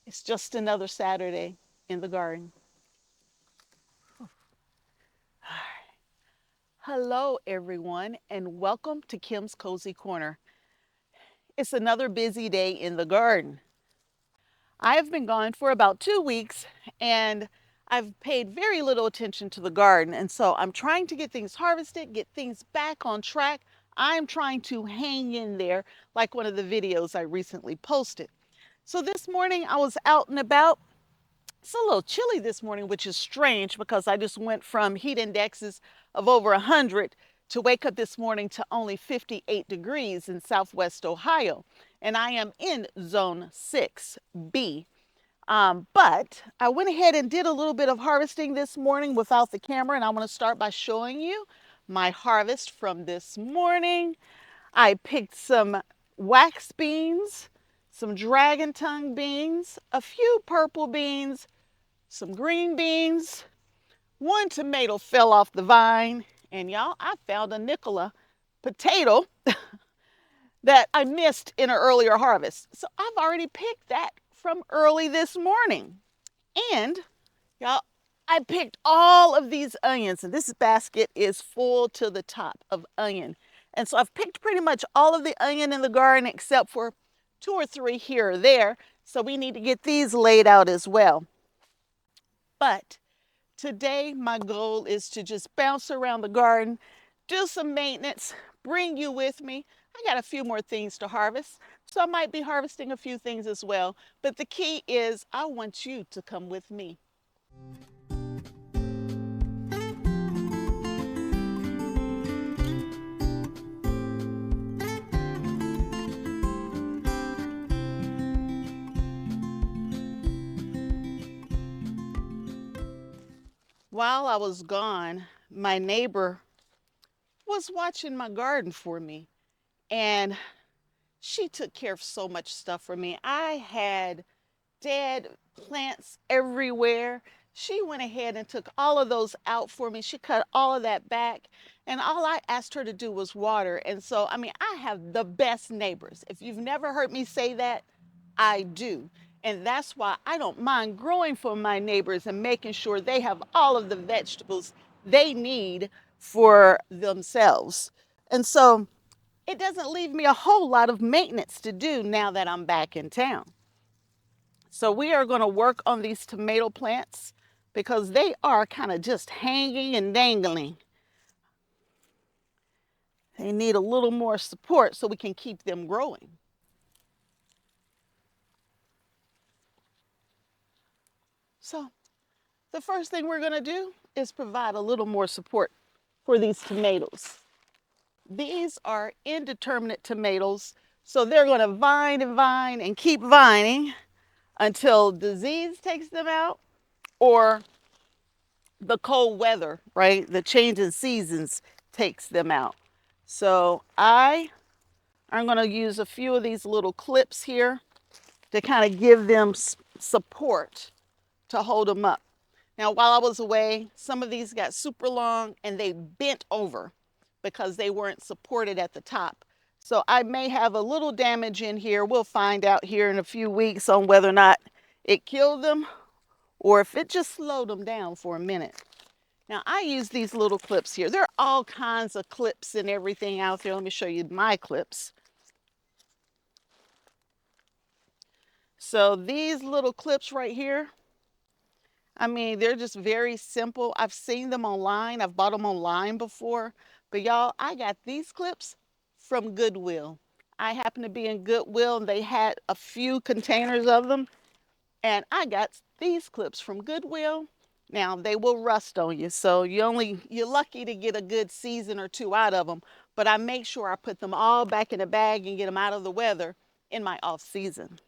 It's just another Saturday in the garden. Hello, everyone, and welcome to Kim's Cozy Corner. It's another busy day in the garden. I have been gone for about 2 weeks and I've paid very little attention to the garden. And so I'm trying to get things harvested, get things back on track. I'm trying to hang in there like one of the videos I recently posted. So this morning I was out and about. It's a little chilly this morning, which is strange because I just went from heat indexes of over 100 to wake up this morning to only 58 degrees in Southwest Ohio. And I am in zone 6B. But I went ahead and did a little bit of harvesting this morning without the camera, and I want to start by showing you my harvest from this morning. I picked some wax beans, some dragon tongue beans, a few purple beans, some green beans. One tomato fell off the vine, and y'all, I found a Nicola potato that I missed in an earlier harvest. So I've already picked that from early this morning. And y'all, I picked all of these onions, and this basket is full to the top of onion. And so I've picked pretty much all of the onion in the garden except for 2 or 3 here or there. So we need to get these laid out as well. But today, my goal is to just bounce around the garden, do some maintenance, bring you with me. I got a few more things to harvest, so I might be harvesting a few things as well. But the key is I want you to come with me. While I was gone, my neighbor was watching my garden for me, and she took care of so much stuff for me. I had dead plants everywhere. She went ahead and took all of those out for me. She cut all of that back. And all I asked her to do was water. And so, I mean, I have the best neighbors. If you've never heard me say that, I do. And that's why I don't mind growing for my neighbors and making sure they have all of the vegetables they need for themselves. And so it doesn't leave me a whole lot of maintenance to do now that I'm back in town. So we are going to work on these tomato plants because they are kind of just hanging and dangling. They need a little more support so we can keep them growing. So the first thing we're going to do is provide a little more support for these tomatoes. These are indeterminate tomatoes, so they're going to vine and vine and keep vining until disease takes them out or the cold weather, right? The change in seasons takes them out. So I'm going to use a few of these little clips here to kind of give them support to hold them up. Now, while I was away, some of these got super long and they bent over because they weren't supported at the top. So I may have a little damage in here. We'll find out here in a few weeks on whether or not it killed them or if it just slowed them down for a minute. Now I use these little clips here. There are all kinds of clips and everything out there. Let me show you my clips. So these little clips right here, I mean, they're just very simple. I've seen them online. I've bought them online before. But y'all, I got these clips from Goodwill. I happened to be in Goodwill and they had a few containers of them. And I got these clips from Goodwill. Now they will rust on you, so you're lucky to get a good season or two out of them. But I make sure I put them all back in a bag and get them out of the weather in my off season.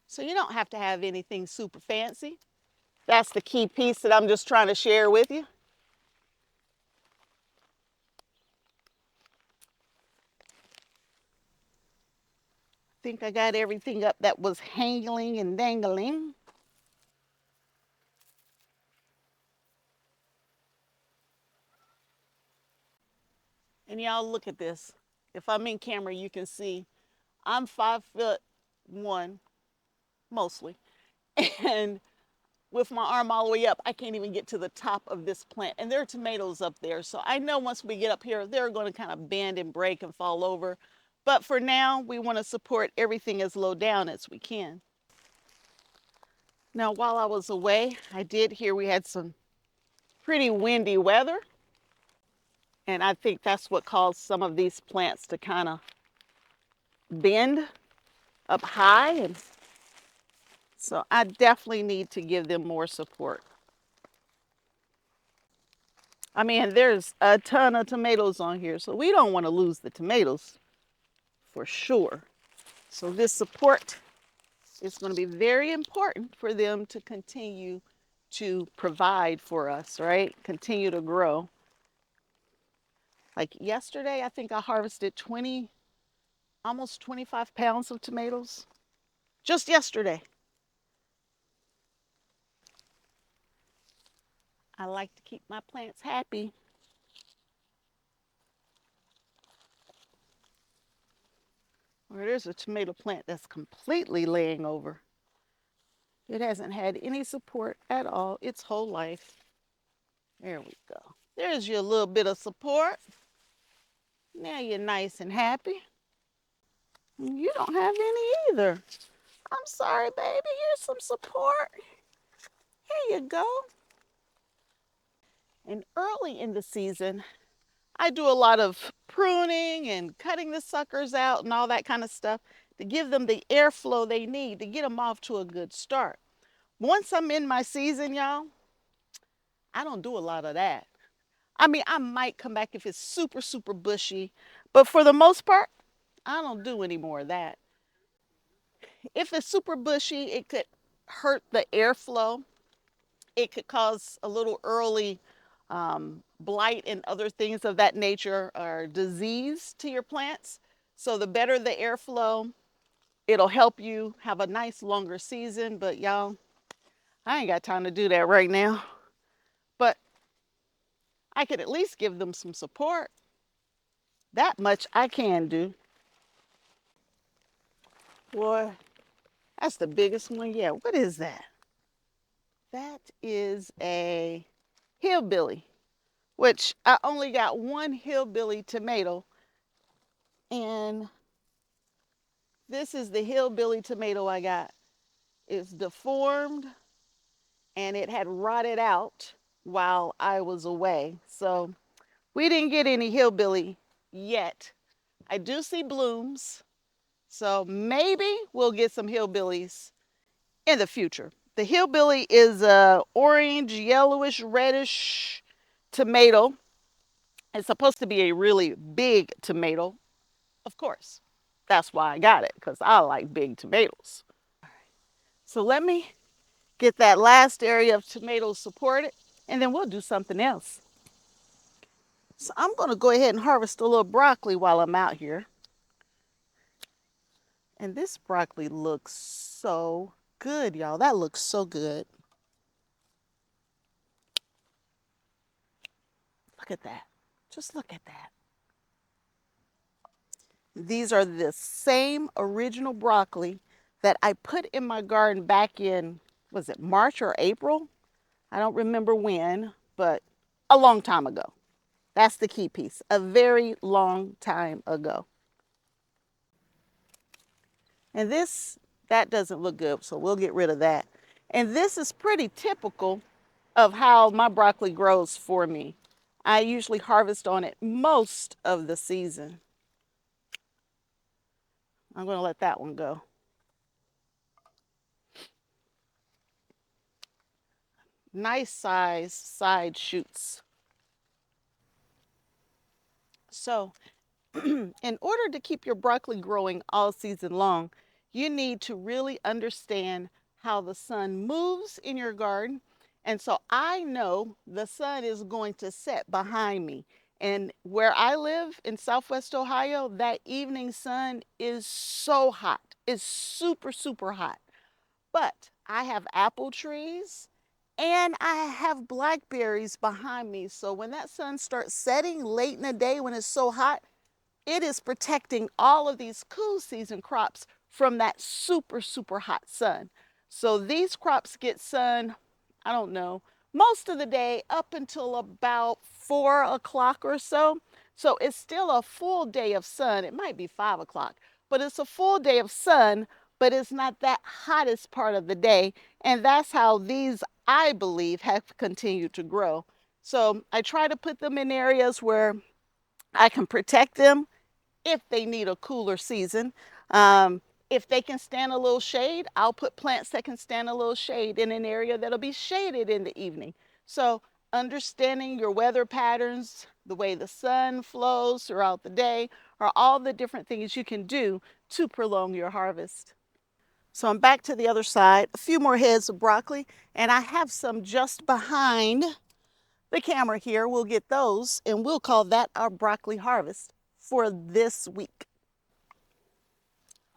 So you don't have to have anything super fancy. That's the key piece that I'm just trying to share with you. I think I got everything up that was hangling and dangling. And y'all look at this. If I'm in camera, you can see I'm 5'1", mostly. And with my arm all the way up, I can't even get to the top of this plant. And there are tomatoes up there. So I know once we get up here, they're going to kind of bend and break and fall over. But for now, we want to support everything as low down as we can. Now, while I was away, I did hear we had some pretty windy weather. And I think that's what caused some of these plants to kind of bend up high. And so I definitely need to give them more support. I mean, there's a ton of tomatoes on here, so we don't want to lose the tomatoes for sure. So this support is going to be very important for them to continue to provide for us, right? Continue to grow. Like yesterday, I think I harvested almost 25 pounds of tomatoes. Just yesterday. I like to keep my plants happy. Or there's a tomato plant that's completely laying over. It hasn't had any support at all its whole life. There we go. There's your little bit of support. Now you're nice and happy. You don't have any either. I'm sorry, baby. Here's some support. Here you go. And early in the season, I do a lot of pruning and cutting the suckers out and all that kind of stuff to give them the airflow they need to get them off to a good start. Once I'm in my season, y'all, I don't do a lot of that. I mean, I might come back if it's super, super bushy, but for the most part, I don't do any more of that. If it's super bushy, it could hurt the airflow. It could cause a little early blight and other things of that nature or disease to your plants. So the better the airflow, it'll help you have a nice longer season. But y'all, I ain't got time to do that right now. But I could at least give them some support. That much I can do. Boy, that's the biggest one yet. What is that? That is a hillbilly, which I only got one hillbilly tomato. And this is the hillbilly tomato I got. It's deformed and it had rotted out while I was away. So we didn't get any hillbilly yet. I do see blooms. So maybe we'll get some hillbillies in the future. The hillbilly is a orange, yellowish, reddish tomato. It's supposed to be a really big tomato, of course. That's why I got it, because I like big tomatoes. So let me get that last area of tomatoes supported, and then we'll do something else. So I'm going to go ahead and harvest a little broccoli while I'm out here. And this broccoli looks so good, y'all. That looks so good. Look at that. Just look at that. These are the same original broccoli that I put in my garden back in, was it March or April? I don't remember when, but a long time ago. That's the key piece, a very long time ago. And that doesn't look good, so we'll get rid of that. And this is pretty typical of how my broccoli grows for me. I usually harvest on it most of the season. I'm going to let that one go. Nice size side shoots. So in order to keep your broccoli growing all season long, you need to really understand how the sun moves in your garden. And so I know the sun is going to set behind me. And where I live in Southwest Ohio, that evening sun is so hot. It's super, super hot. But I have apple trees and I have blackberries behind me. So when that sun starts setting late in the day when it's so hot, it is protecting all of these cool season crops from that super, super hot sun. So these crops get sun, I don't know, most of the day up until about 4 o'clock or so. So it's still a full day of sun. It might be 5 o'clock, but it's a full day of sun, but it's not that hottest part of the day. And that's how these, I believe, have continued to grow. So I try to put them in areas where I can protect them if they need a cooler season. If they can stand a little shade, I'll put plants that can stand a little shade in an area that'll be shaded in the evening. So understanding your weather patterns, the way the sun flows throughout the day, are all the different things you can do to prolong your harvest. So I'm back to the other side, a few more heads of broccoli, and I have some just behind the camera here. We'll get those and we'll call that our broccoli harvest for this week.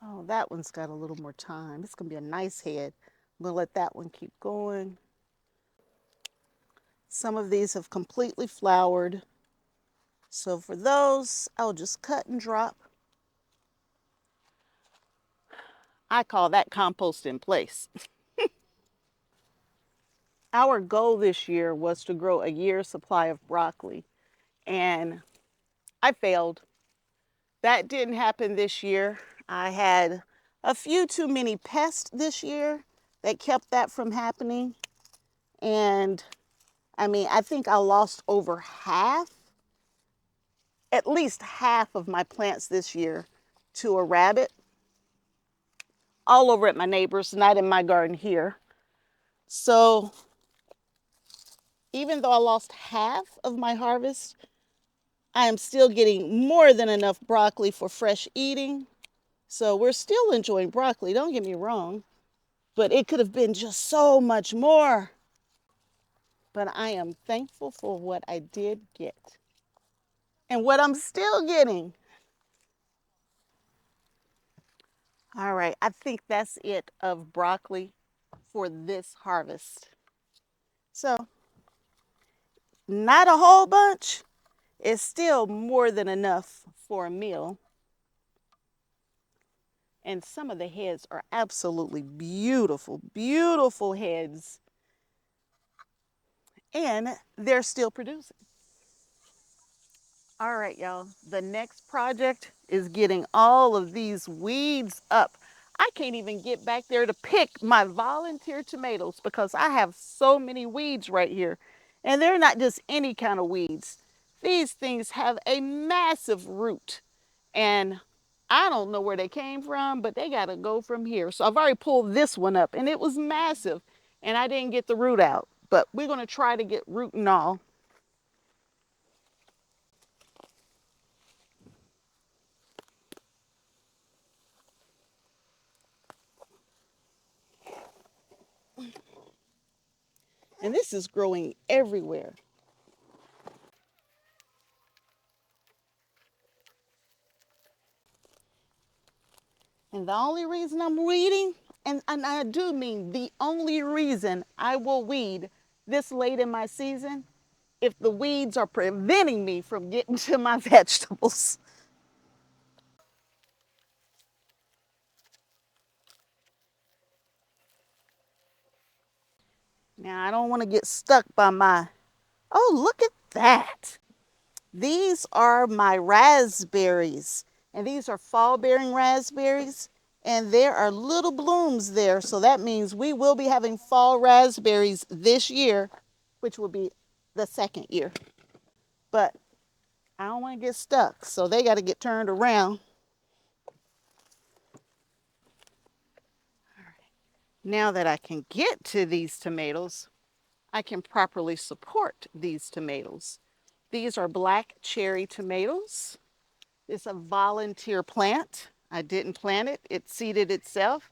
Oh, that one's got a little more time. It's gonna be a nice head. I'm gonna let that one keep going. Some of these have completely flowered. So for those, I'll just cut and drop. I call that compost in place. Our goal this year was to grow a year's supply of broccoli, and I failed. That didn't happen this year. I had a few too many pests this year that kept that from happening. And I mean, I think I lost over half, at least half of my plants this year to a rabbit, all over at my neighbors, not in my garden here. So even though I lost half of my harvest, I am still getting more than enough broccoli for fresh eating. So we're still enjoying broccoli, don't get me wrong, but it could have been just so much more. But I am thankful for what I did get and what I'm still getting. All right, I think that's it of broccoli for this harvest. So, not a whole bunch. It's still more than enough for a meal. And some of the heads are absolutely beautiful, beautiful heads. And they're still producing. All right, y'all. The next project is getting all of these weeds up. I can't even get back there to pick my volunteer tomatoes because I have so many weeds right here. And they're not just any kind of weeds. These things have a massive root. And I don't know where they came from, but they got to go from here. So I've already pulled this one up and it was massive. And I didn't get the root out. But we're going to try to get root and all. And this is growing everywhere. And the only reason I'm weeding, and I do mean the only reason I will weed this late in my season, if the weeds are preventing me from getting to my vegetables. Now, I don't want to get stuck by my, oh, look at that. These are my raspberries, and these are fall-bearing raspberries, and there are little blooms there, so that means we will be having fall raspberries this year, which will be the second year. But I don't want to get stuck, so they got to get turned around. Now that I can get to these tomatoes, I can properly support these tomatoes. These are black cherry tomatoes. It's a volunteer plant. I didn't plant it, it seeded itself.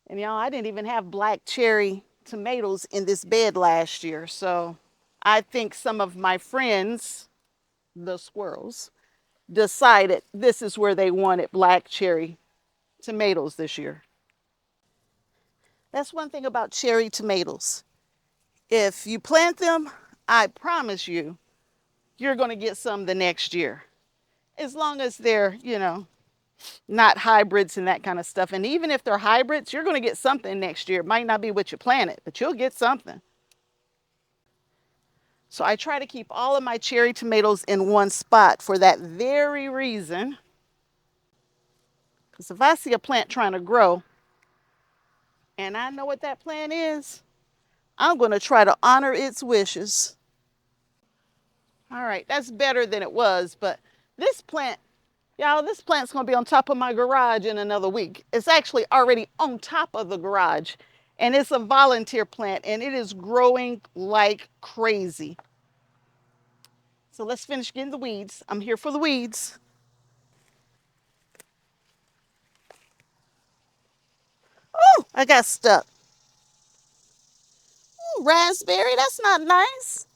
And y'all, I didn't even have black cherry tomatoes in this bed last year. So I think some of my friends, the squirrels, decided this is where they wanted black cherry tomatoes this year. That's one thing about cherry tomatoes. If you plant them, I promise you're going to get some the next year. As long as they're, not hybrids and that kind of stuff. And even if they're hybrids, you're going to get something next year. It might not be what you planted, but you'll get something. So I try to keep all of my cherry tomatoes in one spot for that very reason. Because if I see a plant trying to grow and I know what that plant is, I'm going to try to honor its wishes. All right, that's better than it was, but this plant, y'all, this plant's going to be on top of my garage in another week. It's actually already on top of the garage, and it's a volunteer plant, and it is growing like crazy. So let's finish getting the weeds. I'm here for the weeds. Oh, I got stuck. Ooh, raspberry, that's not nice.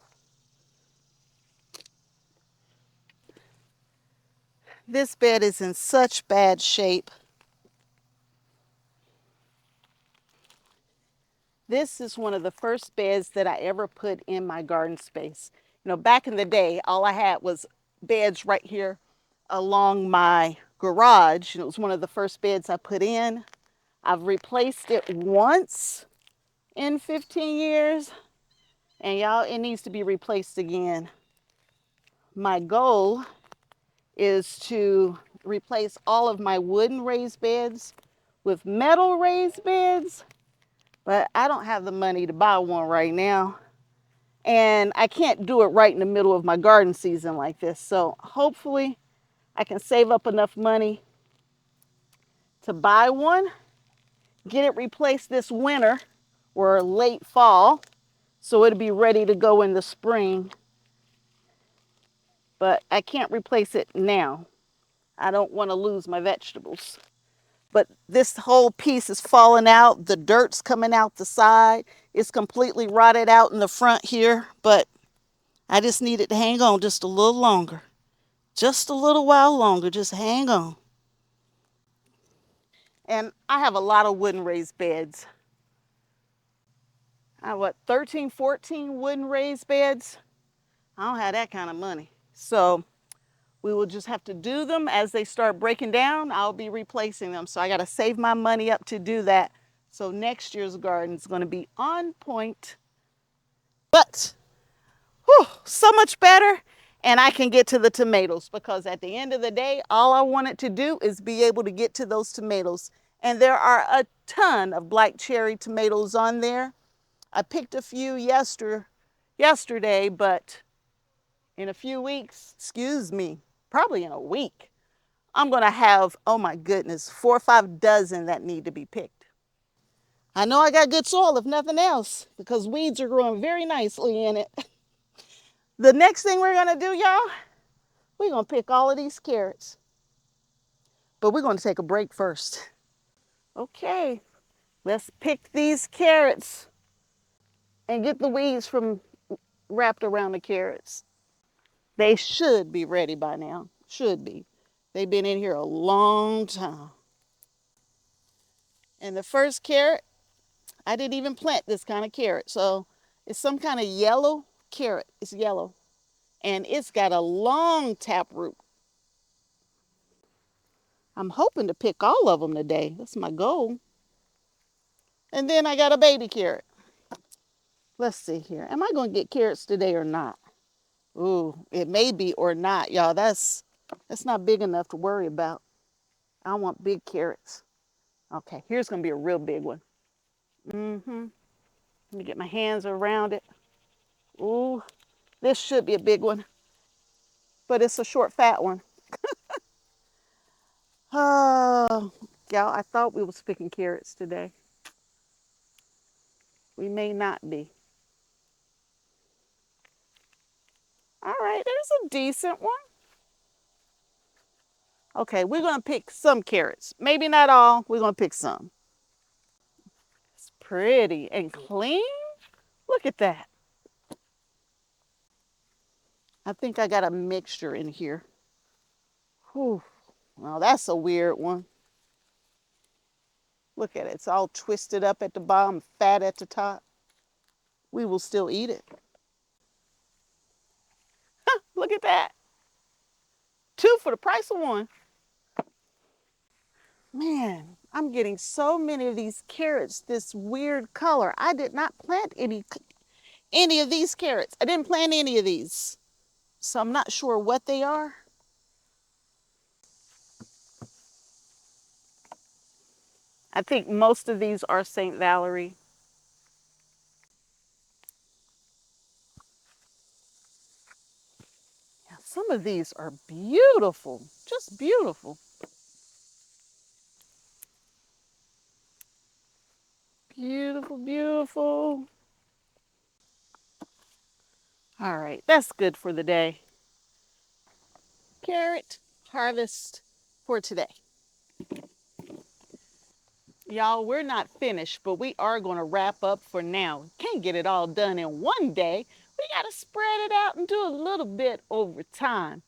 This bed is in such bad shape. This is one of the first beds that I ever put in my garden space. You know, back in the day, all I had was beds right here along my garage. And it was one of the first beds I put in. I've replaced it once in 15 years. And y'all, it needs to be replaced again. My goal is to replace all of my wooden raised beds with metal raised beds, but I don't have the money to buy one right now. And I can't do it right in the middle of my garden season like this. So hopefully I can save up enough money to buy one, get it replaced this winter or late fall, so it'll be ready to go in the spring. But I can't replace it now. I don't want to lose my vegetables. But this whole piece is falling out. The dirt's coming out the side. It's completely rotted out in the front here, but I just need it to hang on just a little longer. Just a little while longer. Just hang on. And I have a lot of wooden raised beds. I have, 13, 14 wooden raised beds? I don't have that kind of money. So we will just have to do them as they start breaking down. I'll be replacing them. So I got to save my money up to do that. So next year's garden is going to be on point. But so much better. And I can get to the tomatoes because at the end of the day, all I wanted to do is be able to get to those tomatoes. And there are a ton of black cherry tomatoes on there. I picked a few yesterday, but in a few weeks, excuse me, probably in a week, I'm going to have, oh my goodness, 4 or 5 dozen that need to be picked. I know I got good soil, if nothing else, because weeds are growing very nicely in it. The next thing we're going to do, y'all, we're going to pick all of these carrots. But we're going to take a break first. Okay, let's pick these carrots and get the weeds from wrapped around the carrots. They should be ready by now. Should be. They've been in here a long time. And the first carrot, I didn't even plant this kind of carrot. So it's some kind of yellow carrot. It's yellow. And it's got a long taproot. I'm hoping to pick all of them today. That's my goal. And then I got a baby carrot. Let's see here. Am I going to get carrots today or not? Ooh, it may be or not, y'all. That's not big enough to worry about. I want big carrots. Okay, here's going to be a real big one. Let me get my hands around it. Ooh, this should be a big one. But it's a short, fat one. Oh, y'all, I thought we was picking carrots today. We may not be. All right, there's a decent one. Okay, we're going to pick some carrots. Maybe not all. We're going to pick some. It's pretty and clean. Look at that. I think I got a mixture in here. Whew. Well, that's a weird one. Look at it. It's all twisted up at the bottom, fat at the top. We will still eat it. Look at that. 2 for the price of 1. Man, I'm getting so many of these carrots, this weird color. I did not plant any of these carrots. I didn't plant any of these. So I'm not sure what they are. I think most of these are St. Valerie. Yeah, some of these are beautiful, just beautiful. Beautiful, beautiful. All right, that's good for the day. Carrot harvest for today. Y'all, we're not finished, but we are going to wrap up for now. Can't get it all done in one day. We got to spread it out and do a little bit over time.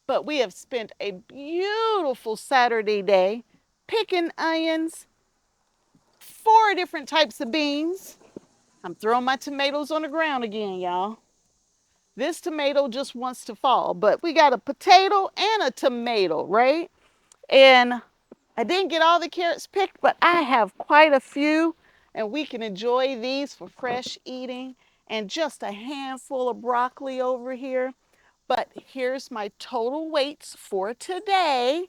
But we have spent a beautiful Saturday day picking onions, 4 different types of beans. I'm throwing my tomatoes on the ground again, y'all. This tomato just wants to fall, but we got a potato and a tomato, right? And I didn't get all the carrots picked, but I have quite a few, and we can enjoy these for fresh eating, and just a handful of broccoli over here. But here's my total weights for today.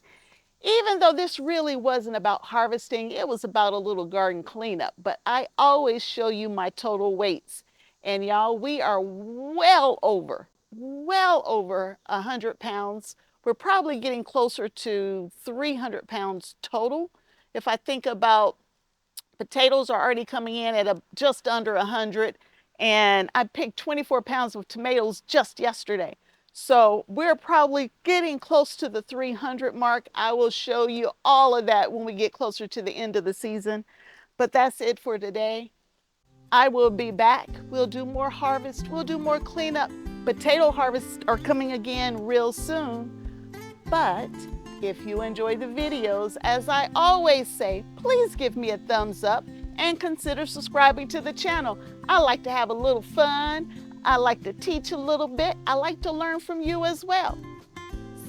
Even though this really wasn't about harvesting, it was about a little garden cleanup, but I always show you my total weights. And y'all, we are well over 100 pounds. We're probably getting closer to 300 pounds total. If I think about potatoes are already coming in at just under 100, and I picked 24 pounds of tomatoes just yesterday. So we're probably getting close to the 300 mark. I will show you all of that when we get closer to the end of the season. But that's it for today. I will be back. We'll do more harvest. We'll do more cleanup. Potato harvests are coming again real soon. But if you enjoy the videos, as I always say, please give me a thumbs up and consider subscribing to the channel. I like to have a little fun. I like to teach a little bit. I like to learn from you as well.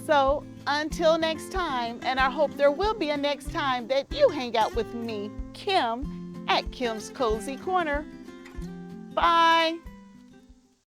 So until next time, and I hope there will be a next time that you hang out with me, Kim, at Kim's Cozy Corner. Bye.